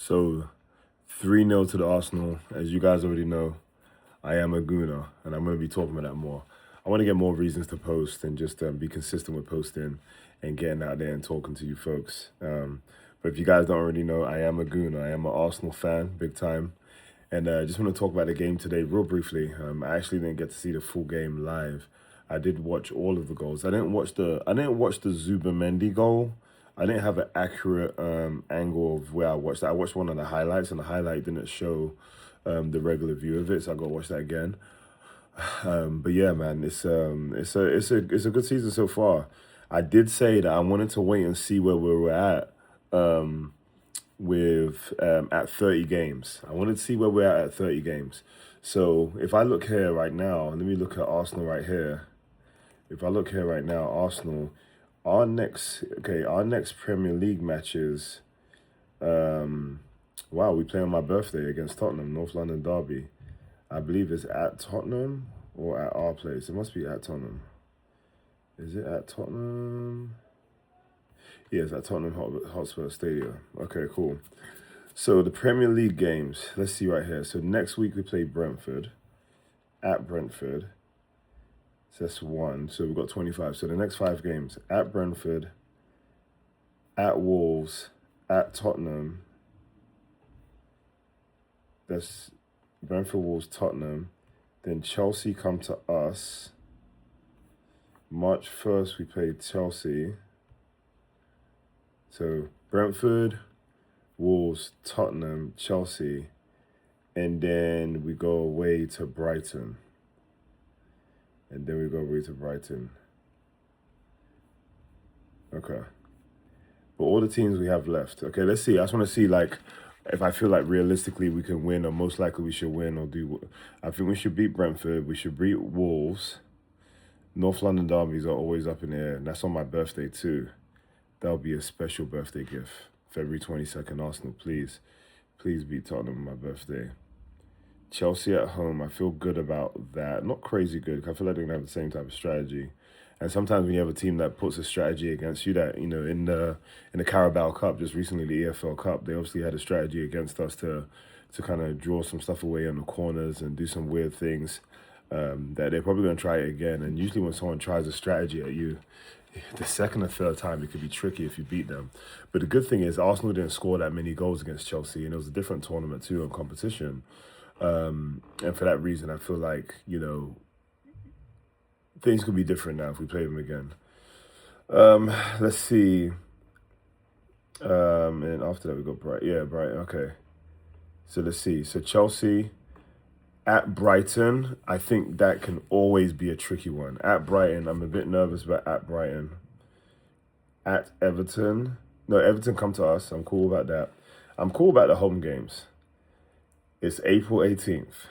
So 3-0 to the Arsenal. As you guys already know, I am a gooner, and I'm going to be talking about that more. I want to get more reasons to post and just be consistent with posting and getting out there and talking to you folks. But if you guys don't already know, I am a gooner. I am an Arsenal fan, big time. And I just want to talk about the game today real briefly. I actually didn't get to see the full game live. I did watch all of the goals. I didn't watch the Zubamendi goal. I didn't have an accurate angle of where I watched that. I watched one of the highlights, and the highlight didn't show the regular view of it, so I got to watch that again. But yeah, man, it's a good season so far. I did say that I wanted to wait and see where we were at at 30 games. I wanted to see where we're at 30 games. So if I look here right now, let me look at Arsenal right here. If I look here right now, Arsenal, our next Premier League matches, wow, we play on my birthday against Tottenham, North London derby. I believe it's at Tottenham or at our place. It must be at Tottenham. Is it at Tottenham? Yeah, it's at Tottenham Hotspur Stadium. Okay, cool. So the Premier League games, let's see right here. So next week we play Brentford, at Brentford. So that's one. So we've got 25. So the next 5 games, at Brentford, at Wolves, at Tottenham. That's Brentford, Wolves, Tottenham. Then Chelsea come to us. March 1st, we play Chelsea. So Brentford, Wolves, Tottenham, Chelsea. And then we go away to Brighton. Okay. But all the teams we have left. Okay, let's see. I just want to see, like, if I feel like realistically we can win, or most likely we should win, or do. I think we should beat Brentford. We should beat Wolves. North London derbies are always up in the air, and that's on my birthday too. That'll be a special birthday gift. February 22nd, Arsenal, please. Please beat Tottenham on my birthday. Chelsea at home, I feel good about that. Not crazy good, because I feel like they're going to have the same type of strategy. And sometimes when you have a team that puts a strategy against you, that, you know, in the Carabao Cup, just recently the EFL Cup, they obviously had a strategy against us to kind of draw some stuff away on the corners and do some weird things that they're probably going to try it again. And usually when someone tries a strategy at you, the second or third time, it could be tricky if you beat them. But the good thing is Arsenal didn't score that many goals against Chelsea, and it was a different tournament too and competition. And for that reason, I feel like, you know, things could be different now if we play them again. Let's see. And after that, we go Brighton. Yeah, Brighton. Okay. So let's see. So Chelsea at Brighton. I think that can always be a tricky one. At Brighton, I'm a bit nervous about at Brighton. At Everton. No, Everton come to us. I'm cool about that. I'm cool about the home games. It's April 18th.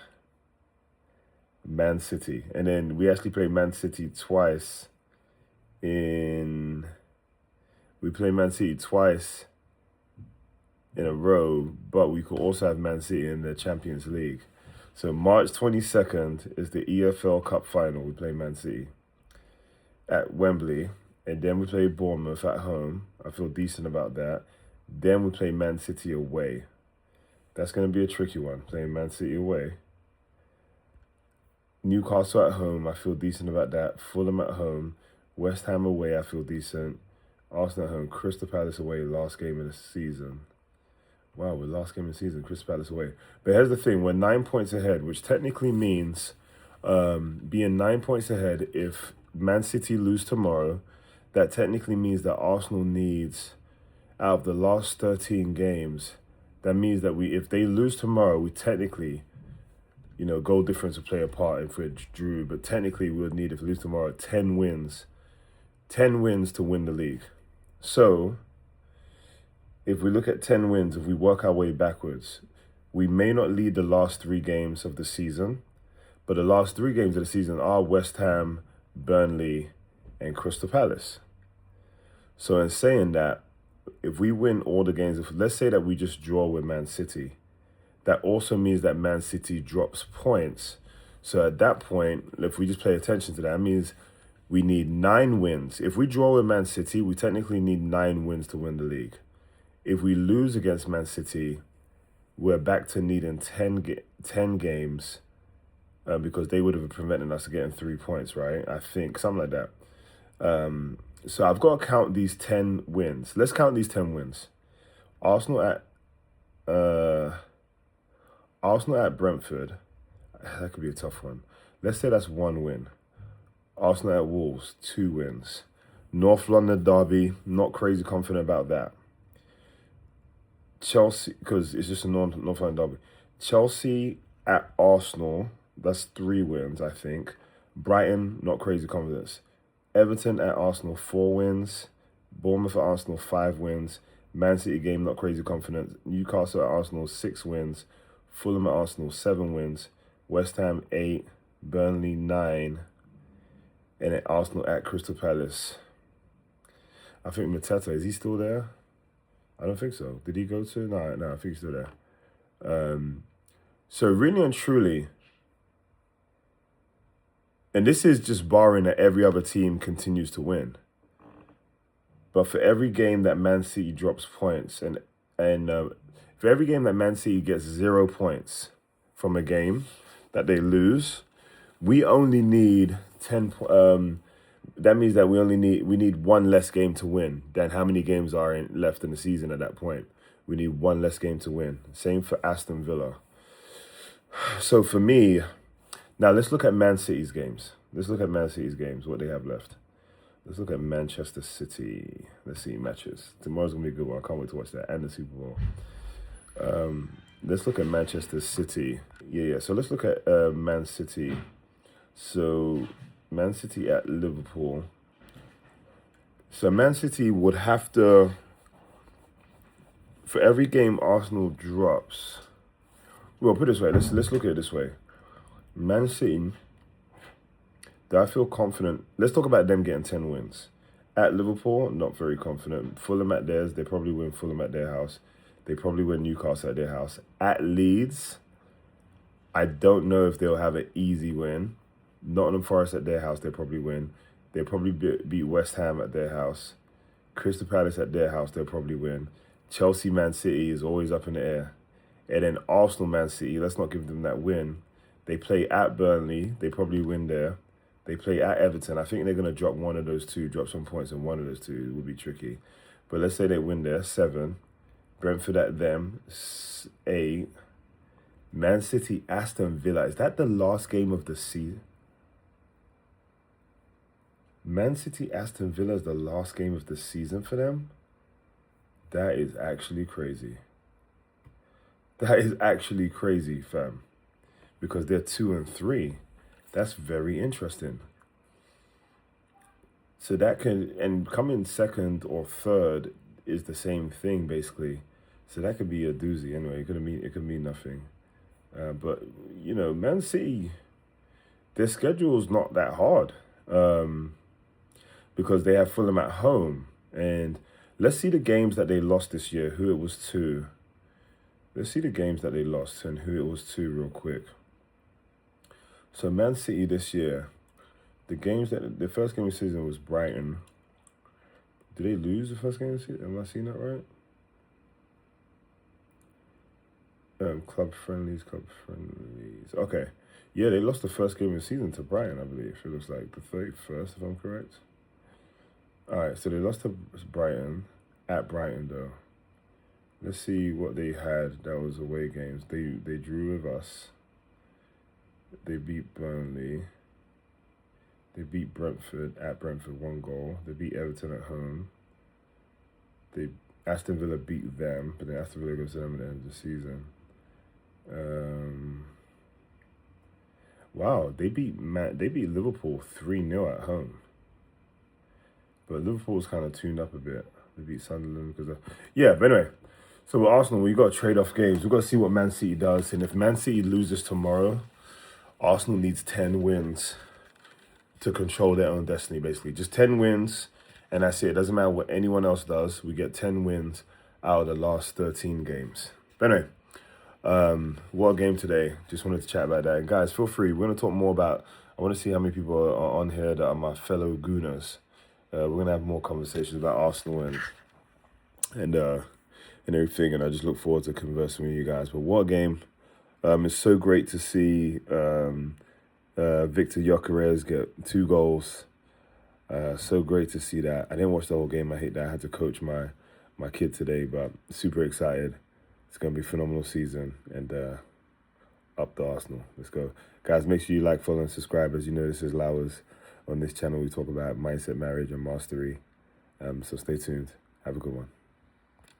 Man City. And then we actually play Man City twice we play Man City twice in a row, but we could also have Man City in the Champions League. So March 22nd is the EFL Cup final. We play Man City at Wembley, and then we play Bournemouth at home. I feel decent about that. Then we play Man City away. That's going to be a tricky one, playing Man City away. Newcastle at home, I feel decent about that. Fulham at home. West Ham away, I feel decent. Arsenal at home. Crystal Palace away, last game of the season. Wow, we're last game of the season, Crystal Palace away. But here's the thing, we're 9 points ahead, which technically means being 9 points ahead, if Man City lose tomorrow, that technically means that Arsenal needs, out of the last 13 games, that means that if they lose tomorrow, we technically, you know, goal difference will play a part if we drew, but technically we would need, if we lose tomorrow, 10 wins. 10 wins to win the league. So, if we look at 10 wins, if we work our way backwards, we may not lead the last 3 games of the season, but the last 3 games of the season are West Ham, Burnley, and Crystal Palace. So in saying that, if we win all the games, let's say that we just draw with Man City, that also means that Man City drops points. So at that point, if we just pay attention to that, it means we need 9 wins. If we draw with Man City, we technically need 9 wins to win the league. If we lose against Man City, we're back to needing 10 games because they would have prevented us getting 3 points, right? I think, something like that. So I've got to count these 10 wins. Let's count these 10 wins. Arsenal at Brentford. That could be a tough one. Let's say that's 1 win. Arsenal at Wolves, 2 wins. North London derby, not crazy confident about that. Chelsea, because it's just a North London derby. Chelsea at Arsenal, that's 3 wins, I think. Brighton, not crazy confidence. Everton at Arsenal, 4 wins. Bournemouth at Arsenal, 5 wins. Man City game, not crazy confidence. Newcastle at Arsenal, 6 wins. Fulham at Arsenal, 7 wins. West Ham, 8. Burnley, 9. And then Arsenal at Crystal Palace. I think Mateta, is he still there? I don't think so. Did he go to? No, I think he's still there. So really and truly, and this is just barring that every other team continues to win. But for every game that Man City drops points, and for every game that Man City gets 0 points from a game that they lose, we only need 10. That means that we need 1 less game to win than how many games are left in the season at that point. We need 1 less game to win. Same for Aston Villa. So for me, now let's look at Man City's games. What they have left. Let's look at Manchester City. Let's see, matches. Tomorrow's going to be a good one. I can't wait to watch that. And the Super Bowl. Let's look at Manchester City. Yeah. So let's look at Man City. So Man City at Liverpool. So Man City would have to, for every game Arsenal drops. Well, put it this way. Let's look at it this way. Man City, do I feel confident? Let's talk about them getting 10 wins. At Liverpool, not very confident. Fulham at theirs, they probably win Fulham at their house. They probably win Newcastle at their house. At Leeds, I don't know if they'll have an easy win. Nottingham Forest at their house, they probably win. They probably beat West Ham at their house. Crystal Palace at their house, they'll probably win. Chelsea, Man City is always up in the air. And then Arsenal, Man City, let's not give them that win. They play at Burnley, they probably win there. They play at Everton. I think they're going to drop one of those two, drop some points in one of those two. It would be tricky. But let's say they win there, 7. Brentford at them, 8. Man City, Aston Villa. Is that the last game of the season? Man City, Aston Villa is the last game of the season for them? That is actually crazy. That is actually crazy, fam. Because they're 2 and 3. That's very interesting. So that can, and coming second or third is the same thing, basically. So that could be a doozy anyway. It could mean nothing. But, Man City, their schedule's not that hard. Because they have Fulham at home. And let's see the games that they lost this year, who it was to. Let's see the games that they lost and who it was to real quick. So Man City this year, the first game of the season was Brighton. Did they lose the first game of the season? Am I seeing that right? Club friendlies. Okay. Yeah, they lost the first game of the season to Brighton, I believe. It looks like the 31st, if I'm correct. All right, so they lost to Brighton, at Brighton, though. Let's see what they had that was away games. They drew with us. They beat Burnley. They beat Brentford at Brentford, 1 goal. They beat Everton at home. Aston Villa beat them, but then Aston Villa goes to them at the end of the season. Wow, they beat Liverpool 3-0 at home. But Liverpool's kind of tuned up a bit. They beat Sunderland because but anyway. So with Arsenal, we've got to trade off games. We've got to see what Man City does. And if Man City loses tomorrow, Arsenal needs 10 wins to control their own destiny, basically. Just 10 wins, and that's it. It doesn't matter what anyone else does. We get 10 wins out of the last 13 games. But anyway, what a game today. Just wanted to chat about that. And guys, feel free. We're going to talk more about, I want to see how many people are on here that are my fellow Gooners. We're going to have more conversations about Arsenal and and everything, and I just look forward to conversing with you guys. But what a game. It's so great to see Victor Gyökeres get 2 goals. So great to see that. I didn't watch the whole game. I hate that I had to coach my kid today, but super excited. It's going to be a phenomenal season, and up the Arsenal. Let's go. Guys, make sure you like, follow, and subscribe. As you know, this is Lowers. On this channel, we talk about mindset, marriage, and mastery. So stay tuned. Have a good one.